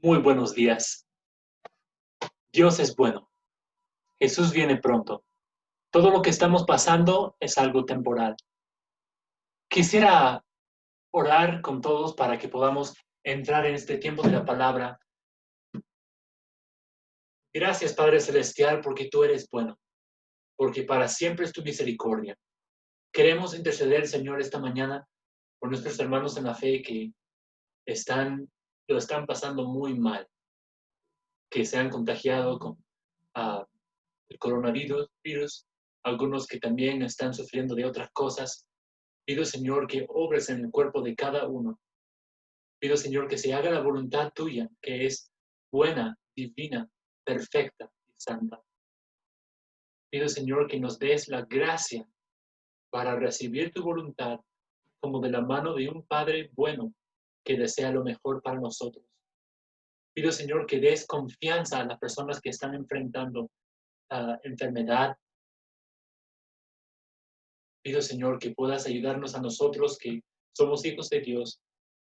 Muy buenos días. Dios es bueno. Jesús viene pronto. Todo lo que estamos pasando es algo temporal. Quisiera orar con todos para que podamos entrar en este tiempo de la palabra. Gracias, Padre Celestial, porque tú eres bueno, porque para siempre es tu misericordia. Queremos interceder, Señor, esta mañana por nuestros hermanos en la fe que lo están pasando muy mal, que se han contagiado con el coronavirus, algunos que también están sufriendo de otras cosas. Pido, Señor, que obres en el cuerpo de cada uno. Pido, Señor, que se haga la voluntad tuya, que es buena, divina, perfecta y santa. Pido, Señor, que nos des la gracia para recibir tu voluntad como de la mano de un Padre bueno que desea lo mejor para nosotros. Pido, Señor, que des confianza a las personas que están enfrentando enfermedad. Pido, Señor, que puedas ayudarnos a nosotros que somos hijos de Dios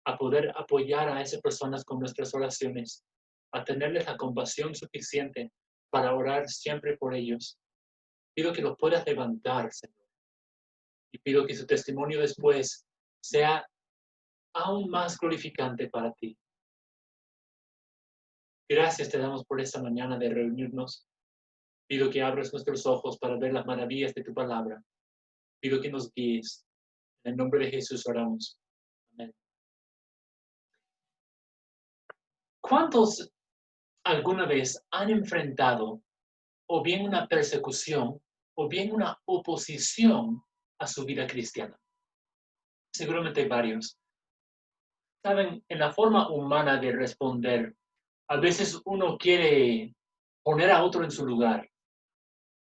a poder apoyar a esas personas con nuestras oraciones, a tenerles la compasión suficiente para orar siempre por ellos. Pido que los puedas levantar, Señor, y pido que su testimonio después sea aún más glorificante para ti. Gracias te damos por esta mañana de reunirnos. Pido que abras nuestros ojos para ver las maravillas de tu palabra. Pido que nos guíes. En el nombre de Jesús oramos. Amén. ¿Cuántos alguna vez han enfrentado o bien una persecución o bien una oposición a su vida cristiana? Seguramente varios. Saben, en la forma humana de responder, a veces uno quiere poner a otro en su lugar.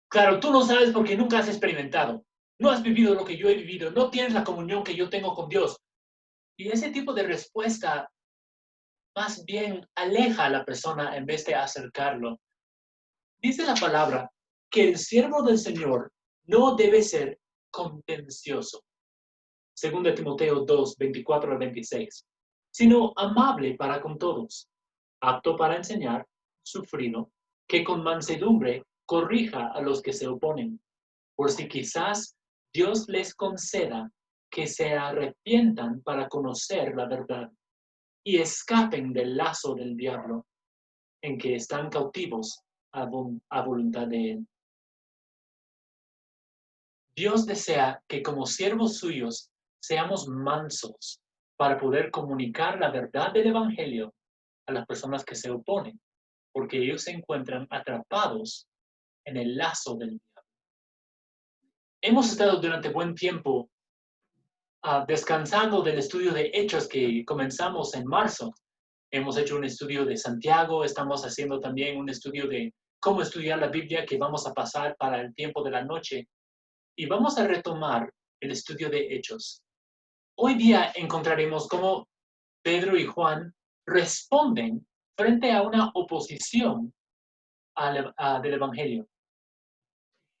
Claro, tú no sabes porque nunca has experimentado, no has vivido lo que yo he vivido, no tienes la comunión que yo tengo con Dios. Y ese tipo de respuesta más bien aleja a la persona en vez de acercarlo. Dice la palabra que el siervo del Señor no debe ser contencioso. Según de Timoteo 2, 24 al 26. Sino amable para con todos, apto para enseñar, sufrido, que con mansedumbre corrija a los que se oponen, por si quizás Dios les conceda que se arrepientan para conocer la verdad y escapen del lazo del diablo en que están cautivos a voluntad de él. Dios desea que como siervos suyos seamos mansos para poder comunicar la verdad del Evangelio a las personas que se oponen, porque ellos se encuentran atrapados en el lazo del diablo. Hemos estado durante buen tiempo descansando del estudio de Hechos que comenzamos en marzo. Hemos hecho un estudio de Santiago, estamos haciendo también un estudio de cómo estudiar la Biblia que vamos a pasar para el tiempo de la noche. Y vamos a retomar el estudio de Hechos. Hoy día encontraremos cómo Pedro y Juan responden frente a una oposición del Evangelio.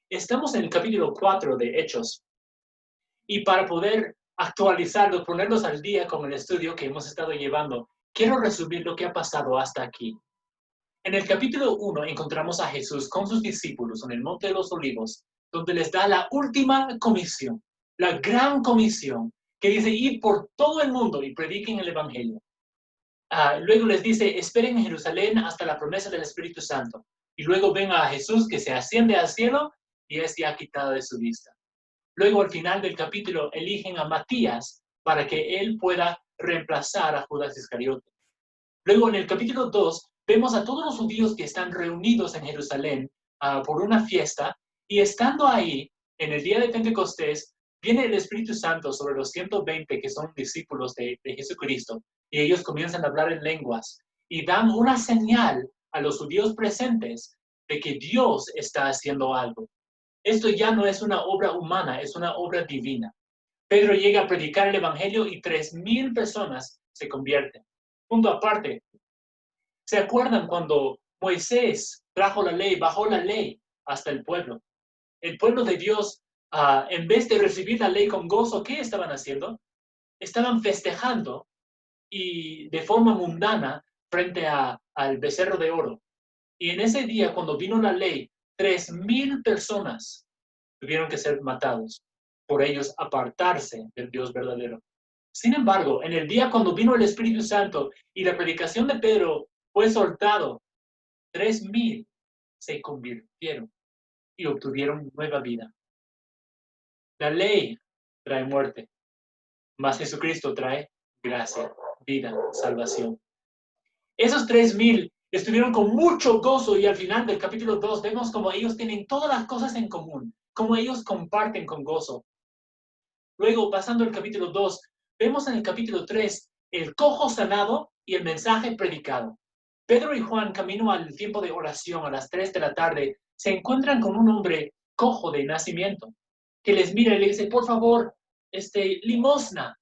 Estamos en el capítulo 4 de Hechos y para poder actualizarlos, ponerlos al día con el estudio que hemos estado llevando, quiero resumir lo que ha pasado hasta aquí. En el capítulo 1 encontramos a Jesús con sus discípulos en el Monte de los Olivos, donde les da la última comisión, la gran comisión, que dice ir por todo el mundo y prediquen el Evangelio. Luego les dice, esperen en Jerusalén hasta la promesa del Espíritu Santo. Y luego ven a Jesús que se asciende al cielo y es ya quitado de su vista. Luego al final del capítulo eligen a Matías para que él pueda reemplazar a Judas Iscariote. Luego en el capítulo 2 vemos a todos los judíos que están reunidos en Jerusalén por una fiesta y estando ahí en el día de Pentecostés viene el Espíritu Santo sobre los 120 que son discípulos de Jesucristo y ellos comienzan a hablar en lenguas y dan una señal a los judíos presentes de que Dios está haciendo algo. Esto ya no es una obra humana, es una obra divina. Pedro llega a predicar el Evangelio y 3,000 personas se convierten. Punto aparte, ¿se acuerdan cuando Moisés trajo la ley, bajó la ley hasta el pueblo? El pueblo de Dios, en vez de recibir la ley con gozo, ¿qué estaban haciendo? Estaban festejando y de forma mundana frente al becerro de oro. Y en ese día, cuando vino la ley, 3,000 personas tuvieron que ser matados por ellos apartarse del Dios verdadero. Sin embargo, en el día cuando vino el Espíritu Santo y la predicación de Pedro fue soltado, 3,000 se convirtieron y obtuvieron nueva vida. La ley trae muerte, mas Jesucristo trae gracia, vida, salvación. Esos 3,000 estuvieron con mucho gozo y al final del capítulo 2 vemos como ellos tienen todas las cosas en común, como ellos comparten con gozo. Luego, pasando al capítulo 2, vemos en el capítulo 3 el cojo sanado y el mensaje predicado. Pedro y Juan, camino al tiempo de oración a las 3 de la tarde, se encuentran con un hombre cojo de nacimiento, que les mira y le dice, por favor, limosna.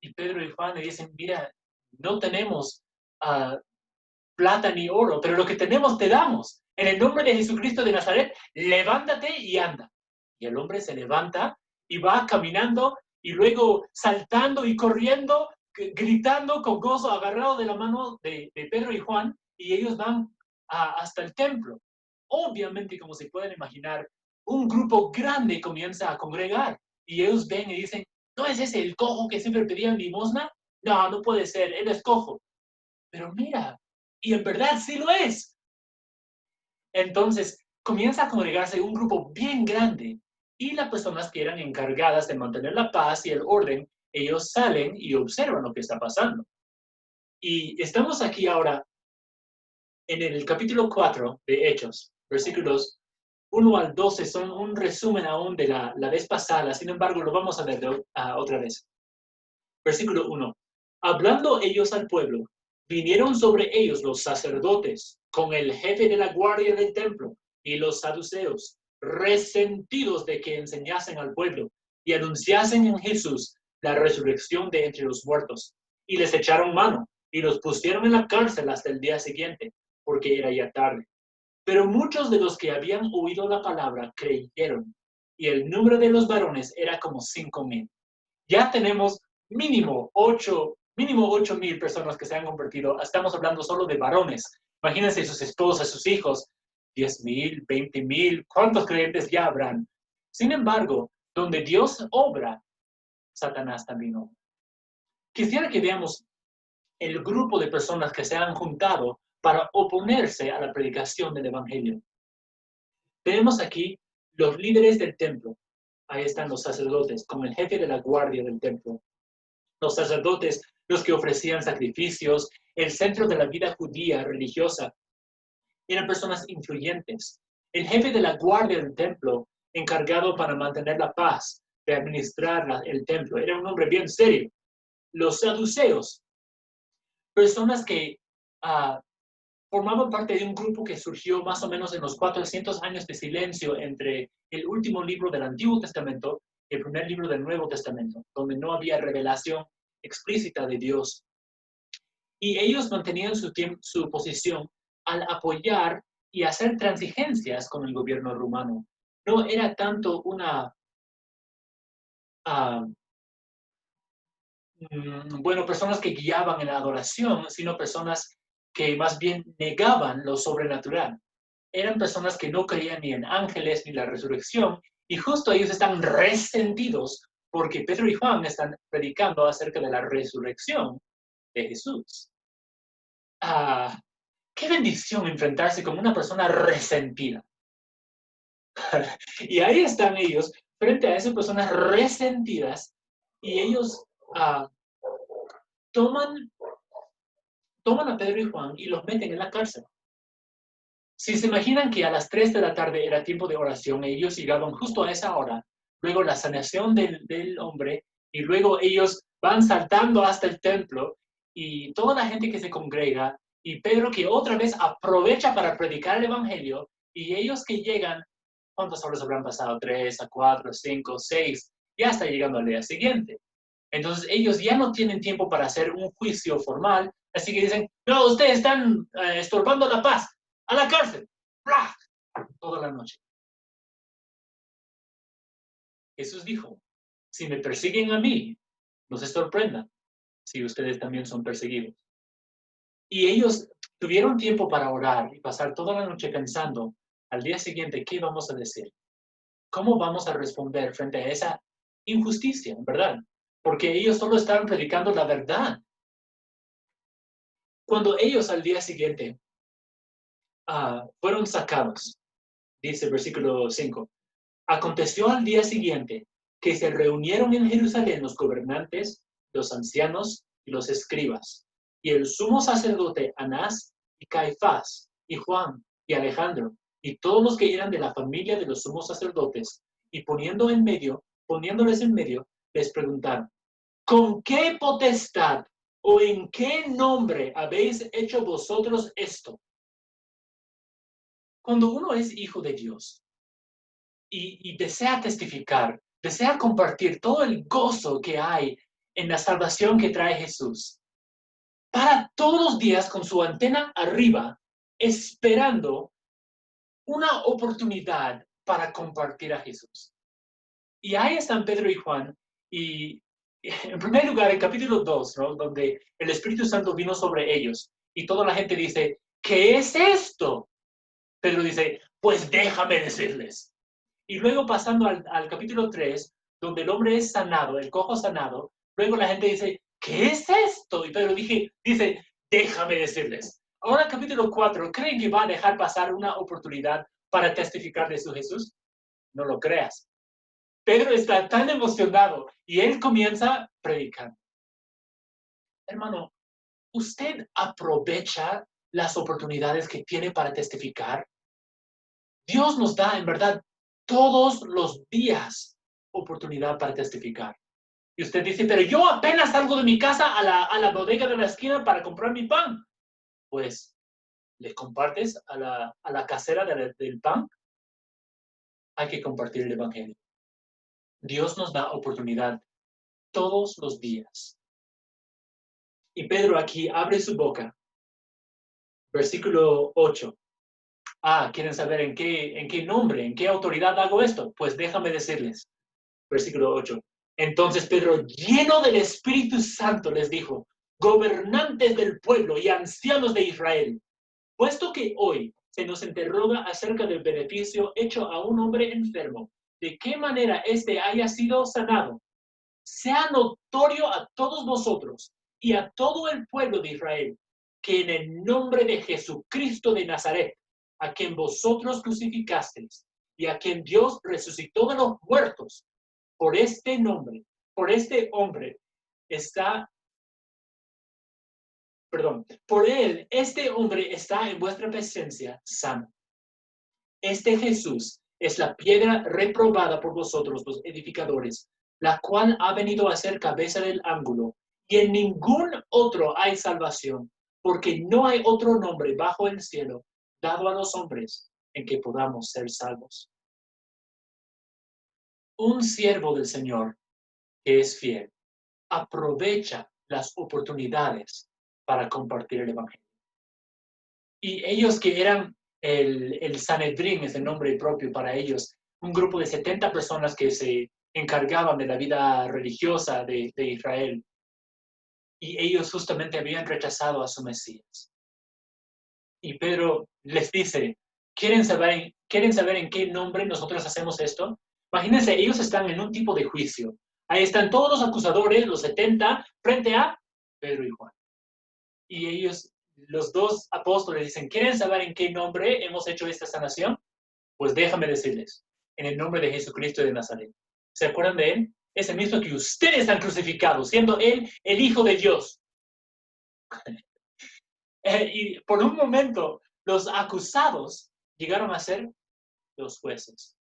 Y Pedro y Juan le dicen, mira, no tenemos plata ni oro, pero lo que tenemos te damos. En el nombre de Jesucristo de Nazaret, levántate y anda. Y el hombre se levanta y va caminando y luego saltando y corriendo, gritando con gozo, agarrado de la mano de Pedro y Juan, y ellos van hasta el templo. Obviamente, como se pueden imaginar, un grupo grande comienza a congregar y ellos ven y dicen, ¿no es ese el cojo que siempre pedía limosna? No, no puede ser, él es cojo. Pero mira, y en verdad sí lo es. Entonces, comienza a congregarse un grupo bien grande y las personas que eran encargadas de mantener la paz y el orden, ellos salen y observan lo que está pasando. Y estamos aquí ahora en el capítulo 4 de Hechos, versículos 1 al 12 son un resumen aún de la vez pasada, sin embargo lo vamos a ver otra vez. Versículo 1. Hablando ellos al pueblo, vinieron sobre ellos los sacerdotes con el jefe de la guardia del templo y los saduceos, resentidos de que enseñasen al pueblo y anunciasen en Jesús la resurrección de entre los muertos. Y les echaron mano y los pusieron en la cárcel hasta el día siguiente, porque era ya tarde. Pero muchos de los que habían oído la palabra creyeron, y el número de los varones era como 5,000. Ya tenemos mínimo 8,000 personas que se han convertido. Estamos hablando solo de varones. Imagínense sus esposas, sus hijos, 10,000, 20,000, ¿cuántos creyentes ya habrán? Sin embargo, donde Dios obra, Satanás también obra. Quisiera que veamos el grupo de personas que se han juntado para oponerse a la predicación del Evangelio. Tenemos aquí los líderes del templo. Ahí están los sacerdotes, como el jefe de la guardia del templo. Los sacerdotes, los que ofrecían sacrificios, el centro de la vida judía religiosa, eran personas influyentes. El jefe de la guardia del templo, encargado para mantener la paz, de administrar el templo, era un hombre bien serio. Los saduceos, personas que formaban parte de un grupo que surgió más o menos en los 400 años de silencio entre el último libro del Antiguo Testamento y el primer libro del Nuevo Testamento, donde no había revelación explícita de Dios. Y ellos mantenían su posición al apoyar y hacer transigencias con el gobierno romano. No era tanto personas que guiaban en la adoración, sino personas que más bien negaban lo sobrenatural. Eran personas que no creían ni en ángeles ni la resurrección, y justo ellos están resentidos porque Pedro y Juan están predicando acerca de la resurrección de Jesús. Qué bendición enfrentarse con una persona resentida. Y ahí están ellos frente a esas personas resentidas y ellos toman a Pedro y Juan y los meten en la cárcel. Si se imaginan que a las 3 de la tarde era tiempo de oración, ellos llegaban justo a esa hora, luego la sanación del hombre, y luego ellos van saltando hasta el templo, y toda la gente que se congrega, y Pedro que otra vez aprovecha para predicar el evangelio, y ellos que llegan, ¿cuántas horas habrán pasado? 3 a 4, 5, 6, ya está llegando al día siguiente. Entonces ellos ya no tienen tiempo para hacer un juicio formal, así que dicen, no, ustedes están estorbando la paz, a la cárcel, ¡blah! Toda la noche. Jesús dijo, si me persiguen a mí, no se sorprendan si ustedes también son perseguidos. Y ellos tuvieron tiempo para orar y pasar toda la noche pensando al día siguiente qué vamos a decir. ¿Cómo vamos a responder frente a esa injusticia, verdad? Porque ellos solo estaban predicando la verdad. Cuando ellos al día siguiente fueron sacados, dice el versículo 5, aconteció al día siguiente que se reunieron en Jerusalén los gobernantes, los ancianos y los escribas, y el sumo sacerdote Anás y Caifás, y Juan y Alejandro, y todos los que eran de la familia de los sumos sacerdotes, y poniéndoles en medio, les preguntaron, ¿con qué potestad o en qué nombre habéis hecho vosotros esto? Cuando uno es hijo de Dios y desea testificar, desea compartir todo el gozo que hay en la salvación que trae Jesús, para todos los días con su antena arriba, esperando una oportunidad para compartir a Jesús. Y ahí están Pedro y Juan, y en primer lugar, en capítulo 2, ¿no? Donde el Espíritu Santo vino sobre ellos, y toda la gente dice, ¿qué es esto? Pedro dice, pues déjame decirles. Y luego pasando al capítulo 3, donde el hombre es sanado, el cojo sanado, luego la gente dice, ¿qué es esto? Y Pedro dice, déjame decirles. Ahora capítulo 4, ¿creen que va a dejar pasar una oportunidad para testificar de su Jesús? No lo creas. Pedro está tan emocionado y él comienza predicando. Hermano, ¿usted aprovecha las oportunidades que tiene para testificar? Dios nos da, en verdad, todos los días oportunidad para testificar. Y usted dice, pero yo apenas salgo de mi casa a la bodega de la esquina para comprar mi pan. Pues, ¿le compartes a la casera del pan? Hay que compartir el evangelio. Dios nos da oportunidad todos los días. Y Pedro aquí abre su boca. Versículo 8. ¿Quieren saber en qué nombre, en qué autoridad hago esto? Pues déjame decirles. Versículo 8. Entonces Pedro, lleno del Espíritu Santo, les dijo, gobernantes del pueblo y ancianos de Israel, puesto que hoy se nos interroga acerca del beneficio hecho a un hombre enfermo, de qué manera éste haya sido sanado, sea notorio a todos vosotros y a todo el pueblo de Israel, que en el nombre de Jesucristo de Nazaret, a quien vosotros crucificasteis y a quien Dios resucitó de los muertos, por este nombre, por este hombre, por él, este hombre está en vuestra presencia sano. Este Jesús es la piedra reprobada por vosotros, los edificadores, la cual ha venido a ser cabeza del ángulo, y en ningún otro hay salvación, porque no hay otro nombre bajo el cielo dado a los hombres en que podamos ser salvos. Un siervo del Señor que es fiel aprovecha las oportunidades para compartir el evangelio. Y ellos que eran el Sanedrín, es el nombre propio para ellos, un grupo de 70 personas que se encargaban de la vida religiosa de Israel. Y ellos justamente habían rechazado a su Mesías. Y Pedro les dice, ¿quieren saber en qué nombre nosotros hacemos esto? Imagínense, ellos están en un tipo de juicio. Ahí están todos los acusadores, los 70, frente a Pedro y Juan. Y ellos, los dos apóstoles, dicen, ¿quieren saber en qué nombre hemos hecho esta sanación? Pues déjame decirles, en el nombre de Jesucristo de Nazaret. ¿Se acuerdan de él? Es el mismo que ustedes han crucificado, siendo él el Hijo de Dios. Y por un momento, los acusados llegaron a ser los jueces,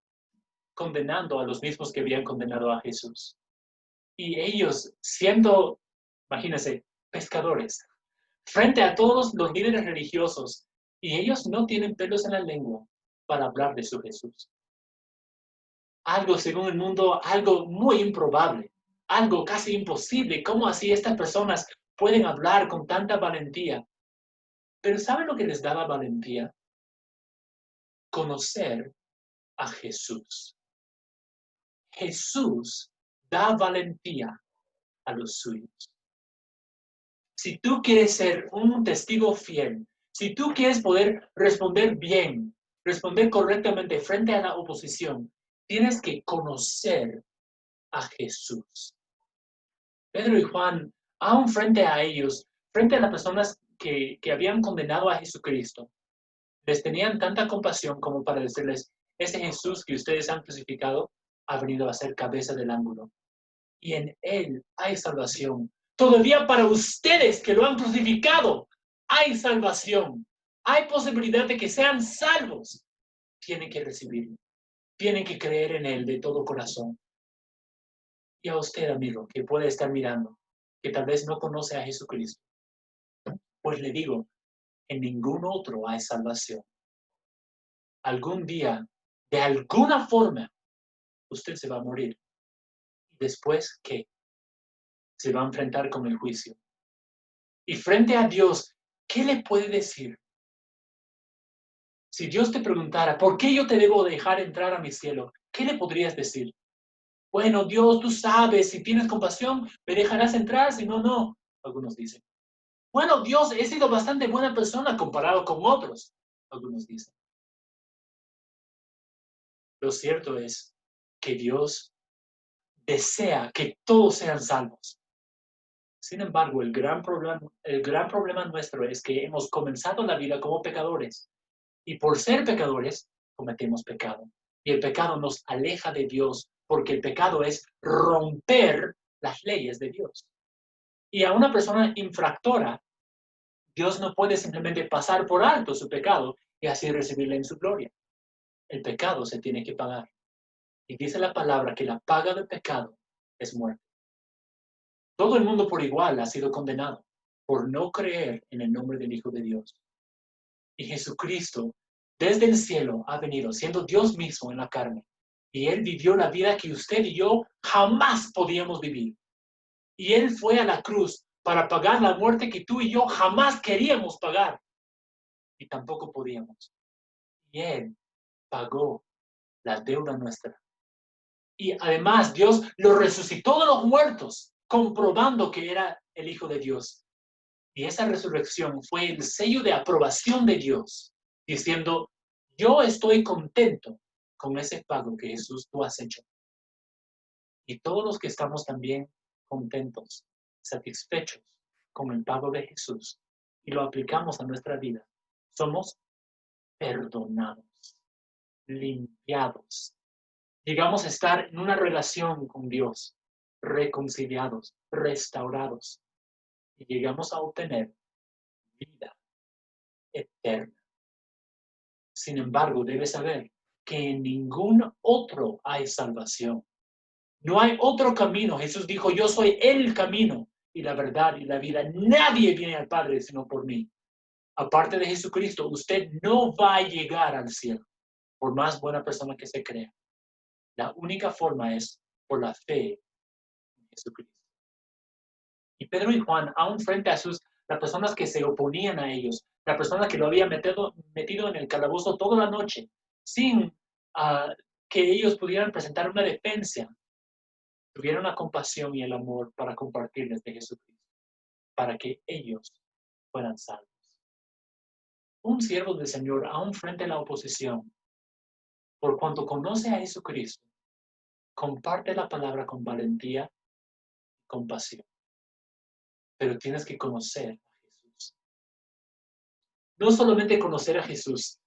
condenando a los mismos que habían condenado a Jesús. Y ellos, siendo, imagínense, pescadores, frente a todos los líderes religiosos, y ellos no tienen pelos en la lengua para hablar de su Jesús. Algo, según el mundo, algo muy improbable, algo casi imposible. ¿Cómo así estas personas pueden hablar con tanta valentía? Pero ¿saben lo que les daba valentía? Conocer a Jesús. Jesús da valentía a los suyos. Si tú quieres ser un testigo fiel, si tú quieres poder responder bien, responder correctamente frente a la oposición, tienes que conocer a Jesús. Pedro y Juan, aún frente a ellos, frente a las personas que habían condenado a Jesucristo, les tenían tanta compasión como para decirles, ese Jesús que ustedes han crucificado ha venido a ser cabeza del ángulo. Y en Él hay salvación. Todavía para ustedes que lo han crucificado, hay salvación. Hay posibilidad de que sean salvos. Tienen que recibirlo. Tienen que creer en Él de todo corazón. Y a usted, amigo, que puede estar mirando, que tal vez no conoce a Jesucristo, pues le digo, en ningún otro hay salvación. Algún día, de alguna forma, usted se va a morir. ¿Y después qué? Se va a enfrentar con el juicio. Y frente a Dios, ¿qué le puede decir? Si Dios te preguntara, ¿por qué yo te debo dejar entrar a mi cielo? ¿Qué le podrías decir? Bueno, Dios, tú sabes, si tienes compasión, me dejarás entrar, si no, no. Algunos dicen. Bueno, Dios, he sido bastante buena persona comparado con otros. Algunos dicen. Lo cierto es que Dios desea que todos sean salvos. Sin embargo, el gran problema nuestro es que hemos comenzado la vida como pecadores. Y por ser pecadores, cometemos pecado. Y el pecado nos aleja de Dios, porque el pecado es romper las leyes de Dios. Y a una persona infractora, Dios no puede simplemente pasar por alto su pecado y así recibirle en su gloria. El pecado se tiene que pagar. Y dice la palabra que la paga del pecado es muerte. Todo el mundo por igual ha sido condenado por no creer en el nombre del Hijo de Dios. Y Jesucristo, desde el cielo, ha venido siendo Dios mismo en la carne. Y Él vivió la vida que usted y yo jamás podíamos vivir. Y Él fue a la cruz para pagar la muerte que tú y yo jamás queríamos pagar. Y tampoco podíamos. Y Él pagó la deuda nuestra. Y además Dios lo resucitó de los muertos, comprobando que era el Hijo de Dios. Y esa resurrección fue el sello de aprobación de Dios, diciendo, yo estoy contento con ese pago que Jesús tú has hecho. Y todos los que estamos también contentos, satisfechos con el pago de Jesús y lo aplicamos a nuestra vida, somos perdonados, limpiados. Llegamos a estar en una relación con Dios, reconciliados, restaurados. Y llegamos a obtener vida eterna. Sin embargo, debes saber que en ningún otro hay salvación. No hay otro camino. Jesús dijo, yo soy el camino y la verdad y la vida. Nadie viene al Padre sino por mí. Aparte de Jesucristo, usted no va a llegar al cielo, por más buena persona que se crea. La única forma es por la fe en Jesucristo. Y Pedro y Juan, aún frente a las personas que se oponían a ellos, la persona que lo había metido en el calabozo toda la noche, sin que ellos pudieran presentar una defensa, tuvieron la compasión y el amor para compartirles de Jesucristo, para que ellos fueran salvos. Un siervo del Señor, aún frente a la oposición, por cuanto conoce a Jesucristo, comparte la palabra con valentía y compasión. Pero tienes que conocer a Jesús. No solamente conocer a Jesús.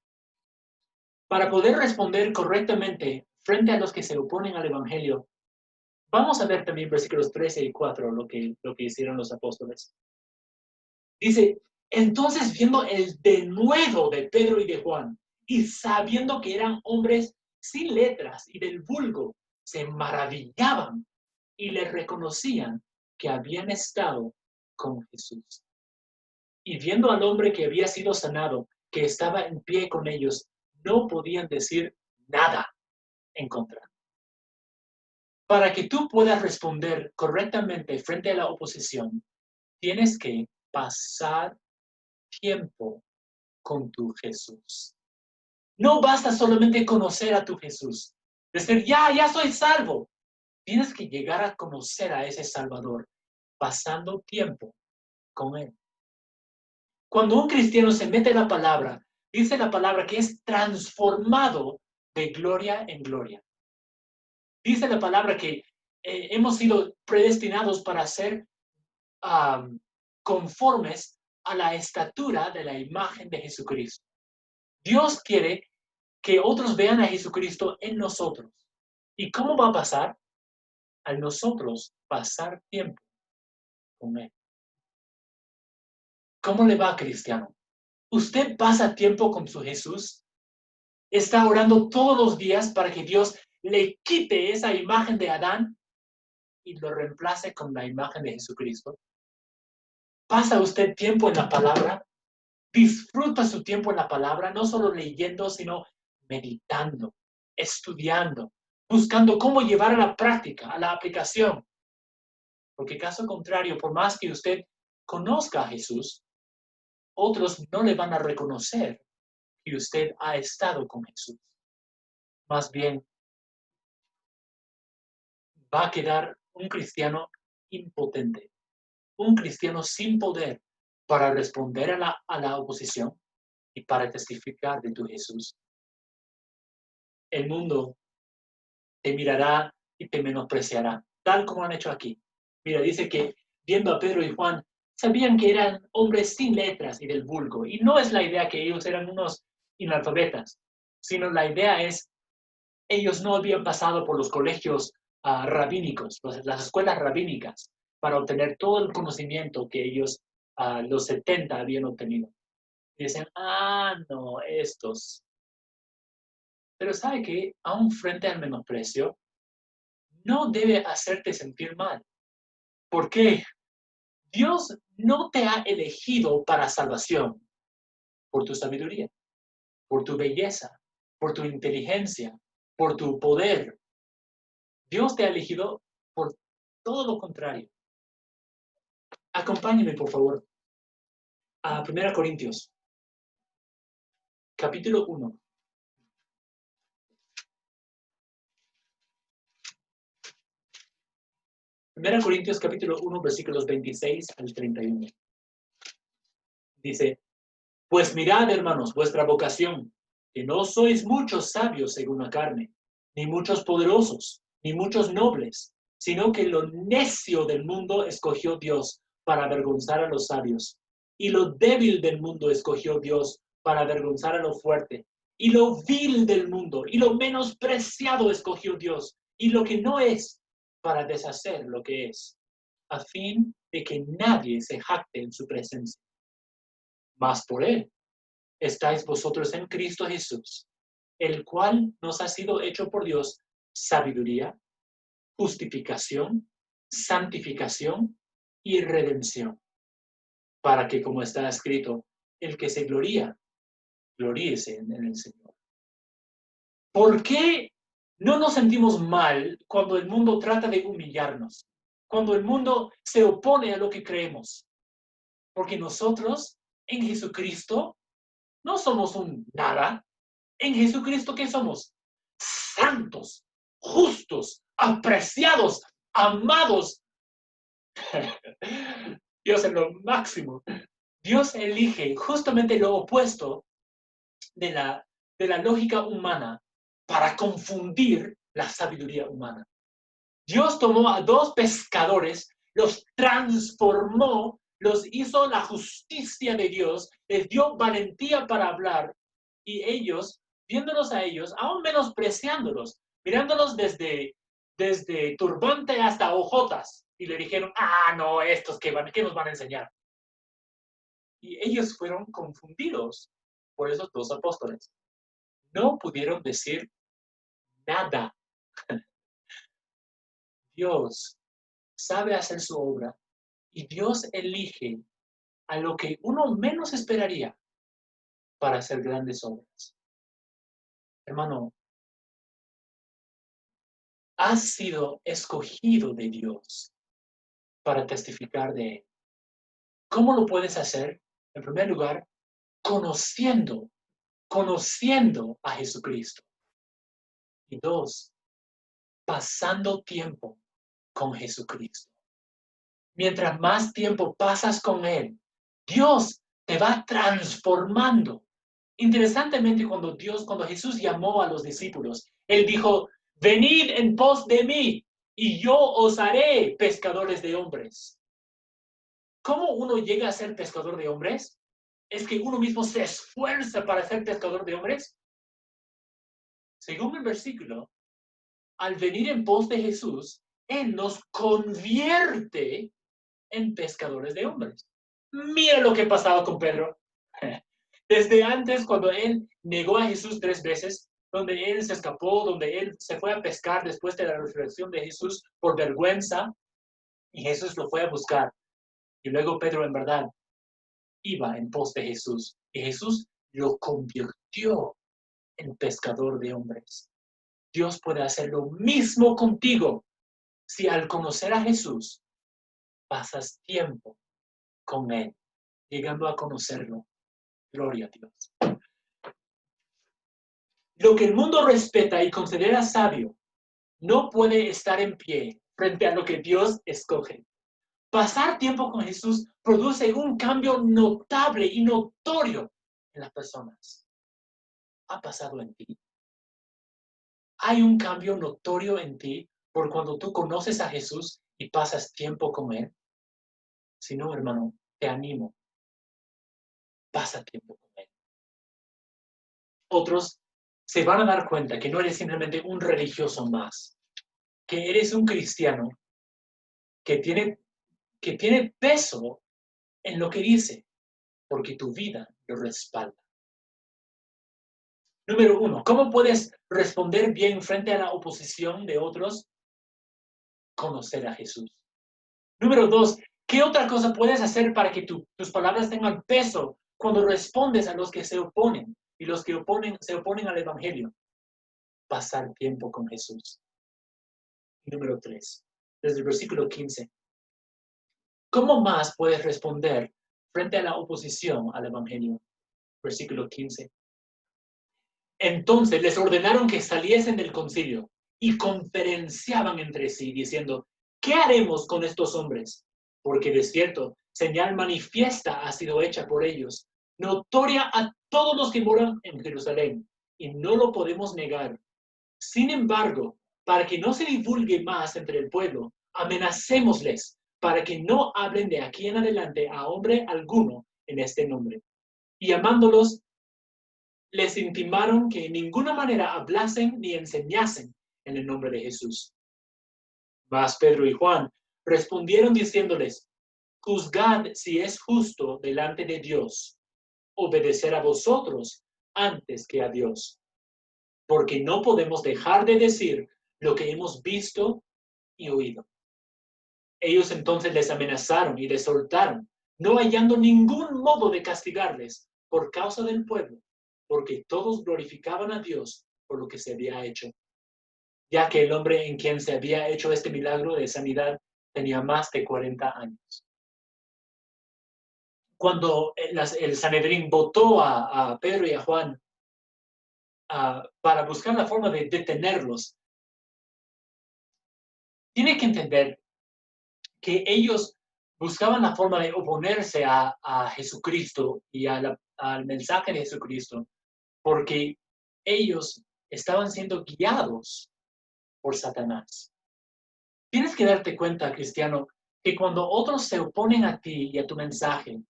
Para poder responder correctamente frente a los que se oponen al Evangelio, vamos a ver también versículos 13 y 4, lo que hicieron los apóstoles. Dice, entonces viendo el denuedo de Pedro y de Juan, y sabiendo que eran hombres sin letras y del vulgo, se maravillaban y les reconocían que habían estado con Jesús. Y viendo al hombre que había sido sanado, que estaba en pie con ellos, no podían decir nada en contra. Para que tú puedas responder correctamente frente a la oposición, tienes que pasar tiempo con tu Jesús. No basta solamente conocer a tu Jesús. Decir, ya soy salvo. Tienes que llegar a conocer a ese Salvador, pasando tiempo con Él. Cuando un cristiano se mete en la palabra, dice la palabra que es transformado de gloria en gloria. Dice la palabra que hemos sido predestinados para ser conformes a la estatura de la imagen de Jesucristo. Dios quiere que otros vean a Jesucristo en nosotros. ¿Y cómo va a pasar? Al nosotros pasar tiempo con Él. ¿Cómo le va, cristiano? ¿Usted pasa tiempo con su Jesús? ¿Está orando todos los días para que Dios le quite esa imagen de Adán y lo reemplace con la imagen de Jesucristo? ¿Pasa usted tiempo en la palabra? ¿Disfruta su tiempo en la palabra? No solo leyendo, sino meditando, estudiando, buscando cómo llevar a la práctica, a la aplicación. Porque caso contrario, por más que usted conozca a Jesús, otros no le van a reconocer que usted ha estado con Jesús. Más bien, va a quedar un cristiano impotente, un cristiano sin poder para responder a la oposición y para testificar de tu Jesús. El mundo te mirará y te menospreciará, tal como han hecho aquí. Mira, dice que viendo a Pedro y Juan, sabían que eran hombres sin letras y del vulgo. Y no es la idea que ellos eran unos analfabetas, sino la idea es, ellos no habían pasado por los colegios rabínicos, las escuelas rabínicas, para obtener todo el conocimiento que ellos, los 70, habían obtenido. Y dicen, no, estos. Pero ¿sabe qué? Aún frente al menosprecio, no debe hacerte sentir mal. ¿Por qué? Dios no te ha elegido para salvación por tu sabiduría, por tu belleza, por tu inteligencia, por tu poder. Dios te ha elegido por todo lo contrario. Acompáñeme, por favor, a 1 Corintios, capítulo 1. 1 Corintios, capítulo 1, versículos 26 al 31. Dice, pues mirad, hermanos, vuestra vocación, que no sois muchos sabios según la carne, ni muchos poderosos, ni muchos nobles, sino que lo necio del mundo escogió Dios para avergonzar a los sabios, y lo débil del mundo escogió Dios para avergonzar a lo fuerte, y lo vil del mundo, y lo menospreciado escogió Dios, y lo que no es, para deshacer lo que es, a fin de que nadie se jacte en su presencia. Mas por él estáis vosotros en Cristo Jesús, el cual nos ha sido hecho por Dios sabiduría, justificación, santificación y redención, para que, como está escrito, el que se gloría, gloríese en el Señor. ¿Por qué no nos sentimos mal cuando el mundo trata de humillarnos? Cuando el mundo se opone a lo que creemos. Porque nosotros, en Jesucristo, no somos un nada. En Jesucristo, ¿qué somos? Santos, justos, apreciados, amados. Dios es lo máximo. Dios elige justamente lo opuesto de la lógica humana para confundir la sabiduría humana. Dios tomó a dos pescadores, los transformó, los hizo la justicia de Dios, les dio valentía para hablar y ellos, viéndolos a ellos, aún menospreciándolos, mirándolos desde turbante hasta ojotas, y le dijeron, no, estos ¿qué nos van a enseñar? Y ellos fueron confundidos por esos dos apóstoles. No pudieron decir nada. Dios sabe hacer su obra y Dios elige a lo que uno menos esperaría para hacer grandes obras. Hermano, has sido escogido de Dios para testificar de Él. ¿Cómo lo puedes hacer? En primer lugar, conociendo a Jesucristo. Y dos, pasando tiempo con Jesucristo. Mientras más tiempo pasas con Él, Dios te va transformando. Interesantemente, cuando Jesús llamó a los discípulos, Él dijo, venid en pos de mí y yo os haré pescadores de hombres. ¿Cómo uno llega a ser pescador de hombres? ¿Es que uno mismo se esfuerza para ser pescador de hombres? Según el versículo, al venir en pos de Jesús, Él nos convierte en pescadores de hombres. Mira lo que pasaba con Pedro. Desde antes, cuando él negó a Jesús 3 veces, donde él se escapó, donde él se fue a pescar después de la resurrección de Jesús por vergüenza, y Jesús lo fue a buscar. Y luego Pedro, en verdad, iba en pos de Jesús, y Jesús lo convirtió en pescador de hombres. Dios puede hacer lo mismo contigo si al conocer a Jesús pasas tiempo con Él, llegando a conocerlo. Gloria a Dios. Lo que el mundo respeta y considera sabio no puede estar en pie frente a lo que Dios escoge. Pasar tiempo con Jesús produce un cambio notable y notorio en las personas. ¿Ha pasado en ti? ¿Hay un cambio notorio en ti por cuando tú conoces a Jesús y pasas tiempo con Él? Si no, hermano, te animo. Pasa tiempo con Él. Otros se van a dar cuenta que no eres simplemente un religioso más, que eres un cristiano que tiene peso en lo que dice, porque tu vida lo respalda. Número 1, ¿cómo puedes responder bien frente a la oposición de otros? Conocer a Jesús. Número 2, ¿qué otra cosa puedes hacer para que tus palabras tengan peso cuando respondes a los que se oponen y los que se oponen al Evangelio? Pasar tiempo con Jesús. Número 3, desde el versículo 15. ¿Cómo más puedes responder frente a la oposición al Evangelio? Versículo 15. Entonces les ordenaron que saliesen del concilio y conferenciaban entre sí, diciendo, ¿qué haremos con estos hombres? Porque de cierto, señal manifiesta ha sido hecha por ellos, notoria a todos los que moran en Jerusalén, y no lo podemos negar. Sin embargo, para que no se divulgue más entre el pueblo, amenacémosles, para que no hablen de aquí en adelante a hombre alguno en este nombre. Y llamándolos, les intimaron que en ninguna manera hablasen ni enseñasen en el nombre de Jesús. Mas Pedro y Juan respondieron diciéndoles, juzgad si es justo delante de Dios obedecer a vosotros antes que a Dios, porque no podemos dejar de decir lo que hemos visto y oído. Ellos entonces les amenazaron y les soltaron, no hallando ningún modo de castigarles por causa del pueblo, porque todos glorificaban a Dios por lo que se había hecho, ya que el hombre en quien se había hecho este milagro de sanidad tenía más de 40 años. Cuando el Sanedrín votó a Pedro y a Juan para buscar la forma de detenerlos, tiene que entender que ellos buscaban la forma de oponerse a Jesucristo y al mensaje de Jesucristo, porque ellos estaban siendo guiados por Satanás. Tienes que darte cuenta, cristiano, que cuando otros se oponen a ti y a tu mensaje,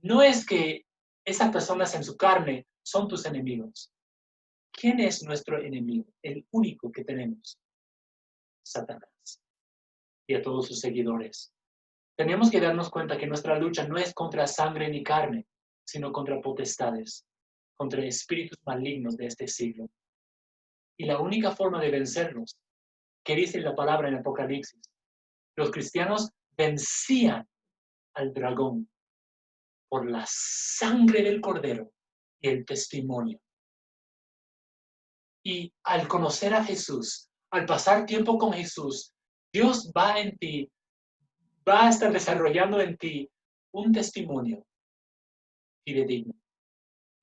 no es que esas personas en su carne son tus enemigos. ¿Quién es nuestro enemigo? El único que tenemos, Satanás, y a todos sus seguidores. Tenemos que darnos cuenta que nuestra lucha no es contra sangre ni carne, sino contra potestades, contra espíritus malignos de este siglo. Y la única forma de vencerlos, que dice la palabra en Apocalipsis, los cristianos vencían al dragón por la sangre del cordero y el testimonio. Y al conocer a Jesús, al pasar tiempo con Jesús, Dios va en ti, va a estar desarrollando en ti un testimonio fidedigno,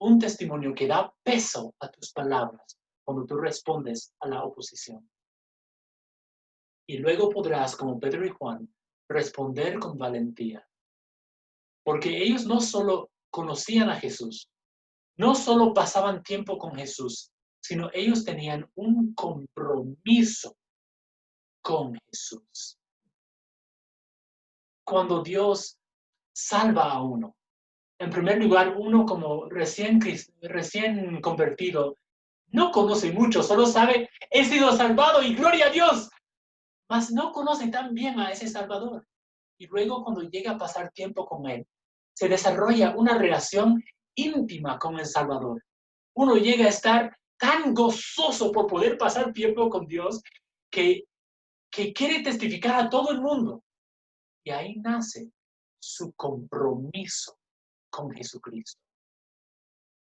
un testimonio que da peso a tus palabras cuando tú respondes a la oposición. Y luego podrás, como Pedro y Juan, responder con valentía. Porque ellos no solo conocían a Jesús, no solo pasaban tiempo con Jesús, sino ellos tenían un compromiso con Jesús. Cuando Dios salva a uno, en primer lugar, uno como recién convertido, no conoce mucho, solo sabe, he sido salvado y gloria a Dios, mas no conoce tan bien a ese Salvador. Y luego cuando llega a pasar tiempo con Él, se desarrolla una relación íntima con el Salvador. Uno llega a estar tan gozoso por poder pasar tiempo con Dios que quiere testificar a todo el mundo. Y ahí nace su compromiso con Jesucristo.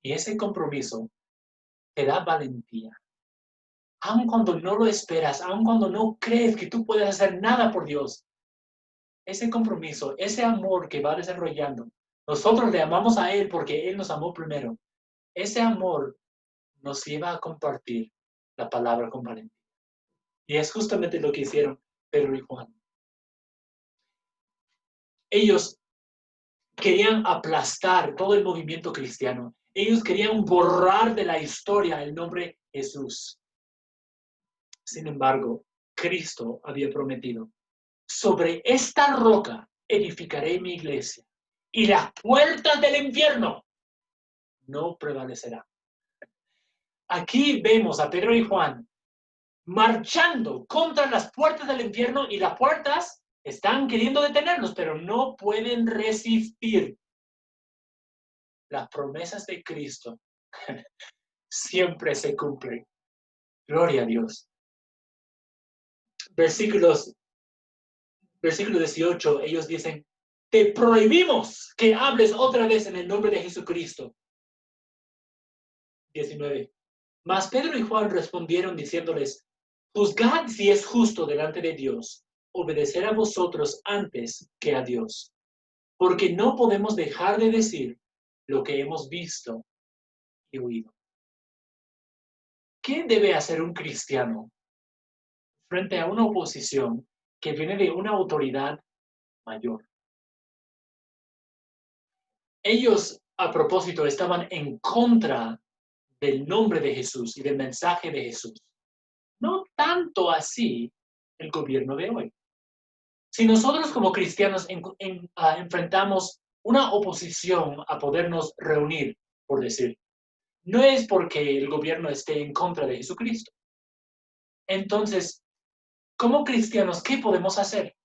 Y ese compromiso te da valentía. Aun cuando no lo esperas, aun cuando no crees que tú puedes hacer nada por Dios, ese compromiso, ese amor que va desarrollando, nosotros le amamos a Él porque Él nos amó primero. Ese amor nos lleva a compartir la palabra con valentía. Y es justamente lo que hicieron Pedro y Juan. Ellos querían aplastar todo el movimiento cristiano. Ellos querían borrar de la historia el nombre Jesús. Sin embargo, Cristo había prometido, sobre esta roca edificaré mi iglesia y las puertas del infierno no prevalecerán. Aquí vemos a Pedro y Juan marchando contra las puertas del infierno y las puertas están queriendo detenerlos, pero no pueden resistir. Las promesas de Cristo siempre se cumplen. Gloria a Dios. Versículo 18, ellos dicen, te prohibimos que hables otra vez en el nombre de Jesucristo. 19. Mas Pedro y Juan respondieron diciéndoles, juzgad si es justo delante de Dios obedecer a vosotros antes que a Dios, porque no podemos dejar de decir lo que hemos visto y oído. ¿Qué debe hacer un cristiano frente a una oposición que viene de una autoridad mayor? Ellos, a propósito, estaban en contra del nombre de Jesús y del mensaje de Jesús. No tanto así el gobierno de hoy. Si nosotros como cristianos enfrentamos una oposición a podernos reunir, por decir, no es porque el gobierno esté en contra de Jesucristo. Entonces, como cristianos, ¿qué podemos hacer?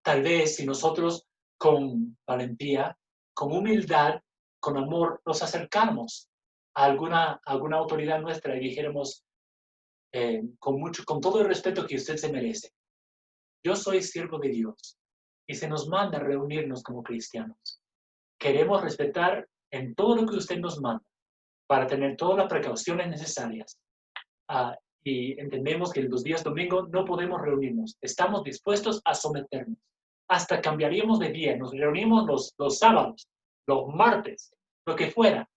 Tal vez si nosotros con valentía, con humildad, con amor, nos acercamos a alguna autoridad nuestra y dijéramos, con todo el respeto que usted se merece, yo soy siervo de Dios y se nos manda a reunirnos como cristianos. Queremos respetar en todo lo que usted nos manda para tener todas las precauciones necesarias. Y entendemos que los días domingo no podemos reunirnos. Estamos dispuestos a someternos. Hasta cambiaríamos de día. Nos reunimos los sábados, los martes, lo que fuera.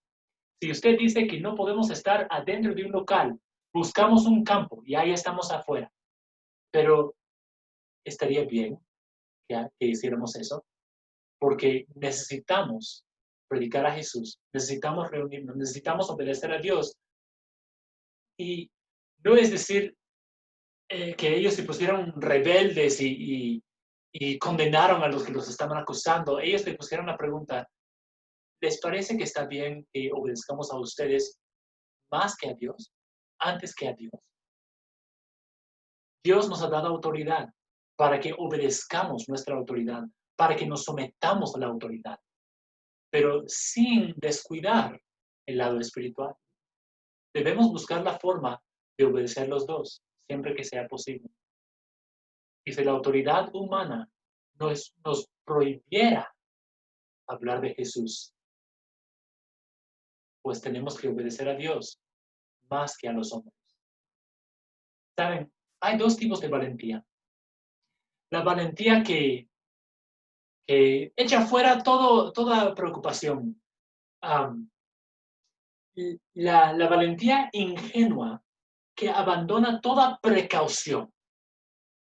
Si usted dice que no podemos estar adentro de un local, buscamos un campo y ahí estamos afuera. Pero estaría bien que hiciéramos eso, porque necesitamos predicar a Jesús, necesitamos reunirnos, necesitamos obedecer a Dios. Y no es decir que ellos se pusieron rebeldes y condenaron a los que los estaban acusando. Ellos le pusieron la pregunta, ¿les parece que está bien que obedezcamos a ustedes más que a Dios, antes que a Dios? Dios nos ha dado autoridad para que obedezcamos nuestra autoridad, para que nos sometamos a la autoridad, pero sin descuidar el lado espiritual. Debemos buscar la forma de obedecer los dos, siempre que sea posible. Y si la autoridad humana nos prohibiera hablar de Jesús, pues tenemos que obedecer a Dios más que a los hombres. ¿Saben? Hay dos tipos de valentía. La valentía que echa fuera toda preocupación. La valentía ingenua que abandona toda precaución.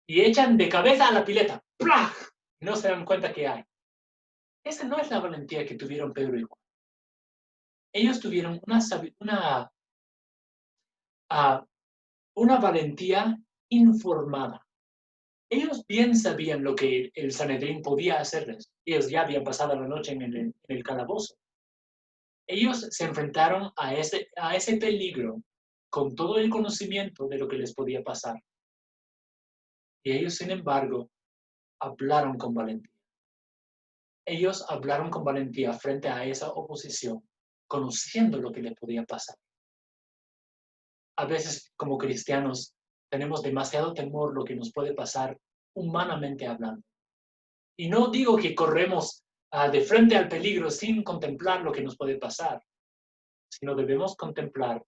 y echan de cabeza a la pileta. ¡Plah! No se dan cuenta que hay. Esa no es la valentía que tuvieron Pedro y Juan. Ellos tuvieron una valentía informada. Ellos bien sabían lo que el Sanedrín podía hacerles. Ellos ya habían pasado la noche en el calabozo. Ellos se enfrentaron a ese peligro con todo el conocimiento de lo que les podía pasar. Y ellos, sin embargo, hablaron con valentía. Ellos hablaron con valentía frente a esa oposición, conociendo lo que les podía pasar. A veces, como cristianos, tenemos demasiado temor lo que nos puede pasar humanamente hablando. Y no digo que corremos de frente al peligro sin contemplar lo que nos puede pasar, sino debemos contemplar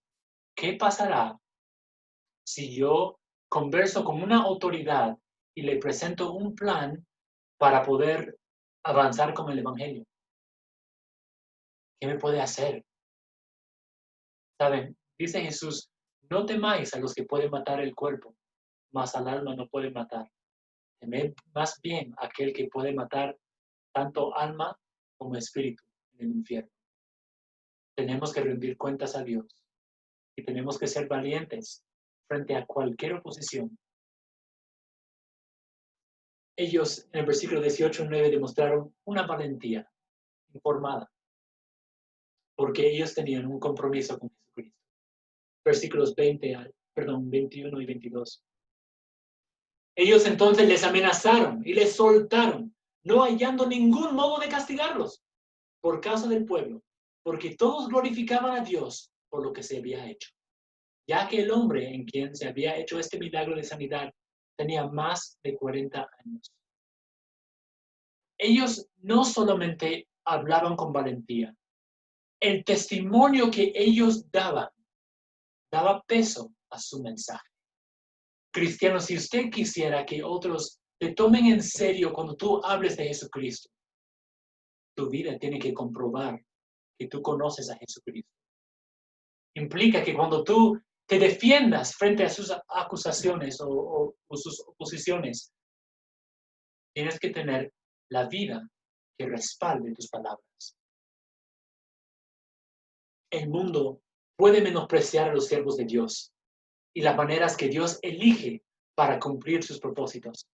qué pasará si yo converso con una autoridad y le presento un plan para poder avanzar con el Evangelio. ¿Qué me puede hacer? ¿Saben? Dice Jesús, no temáis a los que pueden matar el cuerpo, mas al alma no pueden matar. Temed más bien a aquel que puede matar tanto alma como espíritu en el infierno. Tenemos que rendir cuentas a Dios y tenemos que ser valientes frente a cualquier oposición. Ellos en el versículo 18-9 demostraron una valentía informada, porque ellos tenían un compromiso con Jesucristo. Versículos 21 y 22. Ellos entonces les amenazaron y les soltaron, no hallando ningún modo de castigarlos por causa del pueblo, porque todos glorificaban a Dios por lo que se había hecho, ya que el hombre en quien se había hecho este milagro de sanidad tenía más de 40 años. Ellos no solamente hablaban con valentía, el testimonio que ellos daban daba peso a su mensaje. Cristiano, si usted quisiera que otros te tomen en serio cuando tú hables de Jesucristo, tu vida tiene que comprobar que tú conoces a Jesucristo. Implica que cuando tú te defiendas frente a sus acusaciones o sus oposiciones, tienes que tener la vida que respalde tus palabras. El mundo puede menospreciar a los siervos de Dios y las maneras que Dios elige para cumplir sus propósitos,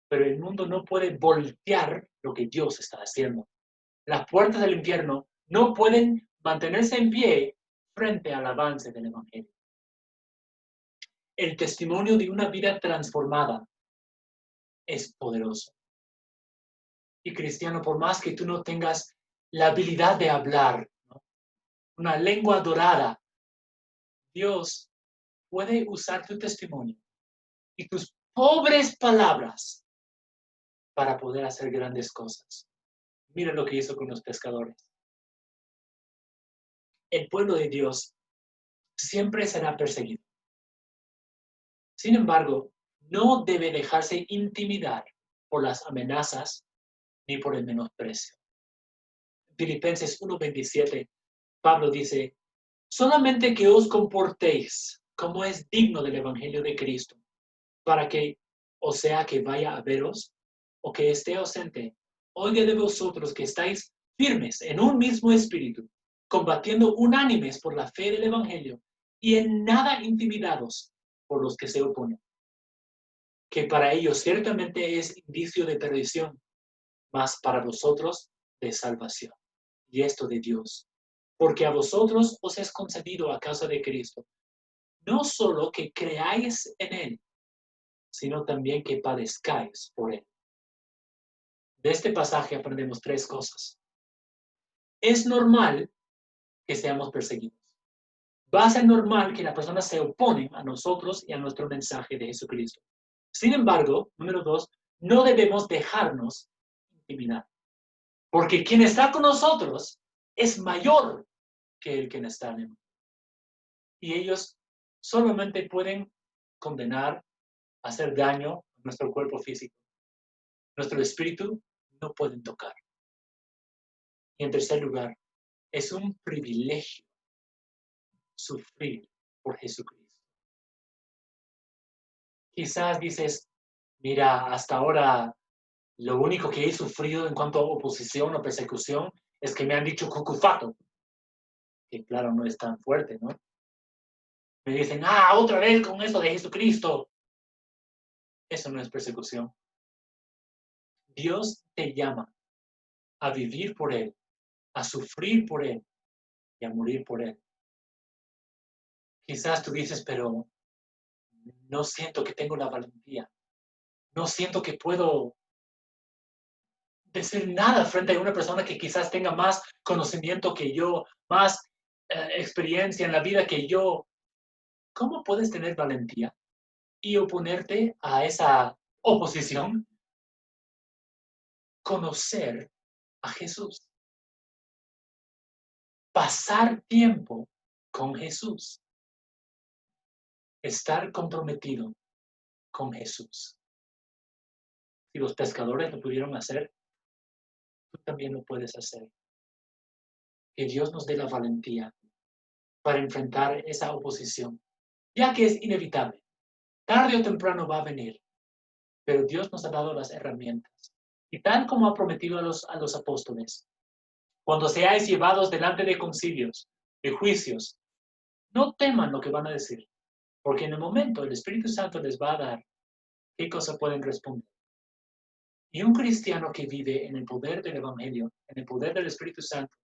pero el mundo no puede voltear lo que Dios está haciendo. Las puertas del infierno no pueden mantenerse en pie frente al avance del Evangelio. El testimonio de una vida transformada es poderoso. Y cristiano, por más que tú no tengas la habilidad de hablar, ¿no?, una lengua dorada, Dios puede usar tu testimonio y tus pobres palabras para poder hacer grandes cosas. Mira lo que hizo con los pescadores. El pueblo de Dios siempre será perseguido. Sin embargo, no debe dejarse intimidar por las amenazas ni por el menosprecio. Filipenses 1:27, Pablo dice, solamente que os comportéis como es digno del Evangelio de Cristo, para que, o sea que vaya a veros, o que esté ausente, oiga de vosotros que estáis firmes en un mismo espíritu, combatiendo unánimes por la fe del Evangelio, y en nada intimidados por los que se oponen, que para ellos ciertamente es indicio de perdición, mas para vosotros de salvación, y esto de Dios, porque a vosotros os es concedido a causa de Cristo, no solo que creáis en Él, sino también que padezcáis por Él. De este pasaje aprendemos tres cosas. Es normal que seamos perseguidos. Va a ser normal que las personas se oponen a nosotros y a nuestro mensaje de Jesucristo. Sin embargo, número 2, no debemos dejarnos intimidar, porque quien está con nosotros es mayor que el que está en él. Y ellos solamente pueden condenar, hacer daño a nuestro cuerpo físico. Nuestro espíritu no pueden tocar. Y en tercer lugar, es un privilegio sufrir por Jesucristo. Quizás dices, Mira, hasta ahora lo único que he sufrido en cuanto a oposición o persecución es que me han dicho cucufato, que claro, no es tan fuerte, ¿no? Me dicen, otra vez con eso de Jesucristo. Eso no es persecución. Dios te llama a vivir por Él, a sufrir por Él y a morir por Él. Quizás tú dices, pero no siento que tengo la valentía. No siento que puedo decir nada frente a una persona que quizás tenga más conocimiento que yo, más experiencia en la vida que yo. ¿Cómo puedes tener valentía y oponerte a esa oposición? Conocer a Jesús. Pasar tiempo con Jesús. Estar comprometido con Jesús. Si los pescadores lo pudieron hacer, tú también lo puedes hacer. Que Dios nos dé la valentía para enfrentar esa oposición, ya que es inevitable. Tarde o temprano va a venir, pero Dios nos ha dado las herramientas. Y tal como ha prometido a los apóstoles, cuando seáis llevados delante de concilios, de juicios, no teman lo que van a decir, porque en el momento el Espíritu Santo les va a dar qué cosa pueden responder. Y un cristiano que vive en el poder del Evangelio, en el poder del Espíritu Santo,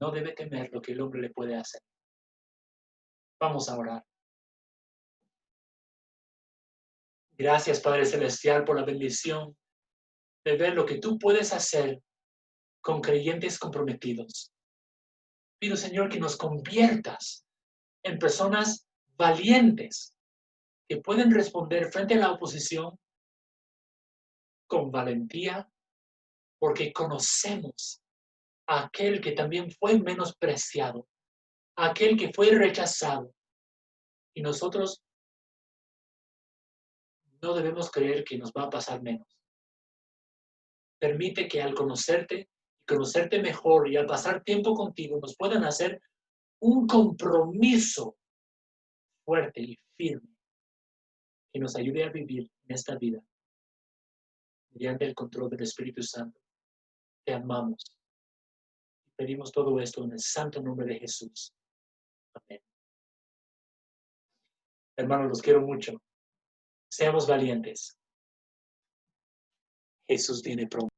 no debe temer lo que el hombre le puede hacer. Vamos a orar. Gracias, Padre Celestial, por la bendición de ver lo que tú puedes hacer con creyentes comprometidos. Pido, Señor, que nos conviertas en personas valientes que pueden responder frente a la oposición con valentía, porque conocemos a aquel que también fue menospreciado, a aquel que fue rechazado. Y nosotros no debemos creer que nos va a pasar menos. Permite que al conocerte y conocerte mejor y al pasar tiempo contigo nos puedan hacer un compromiso fuerte y firme que nos ayude a vivir en esta vida mediante el control del Espíritu Santo. Te amamos. Pedimos todo esto en el santo nombre de Jesús. Amén. Hermanos, los quiero mucho. Seamos valientes. Jesús viene pronto.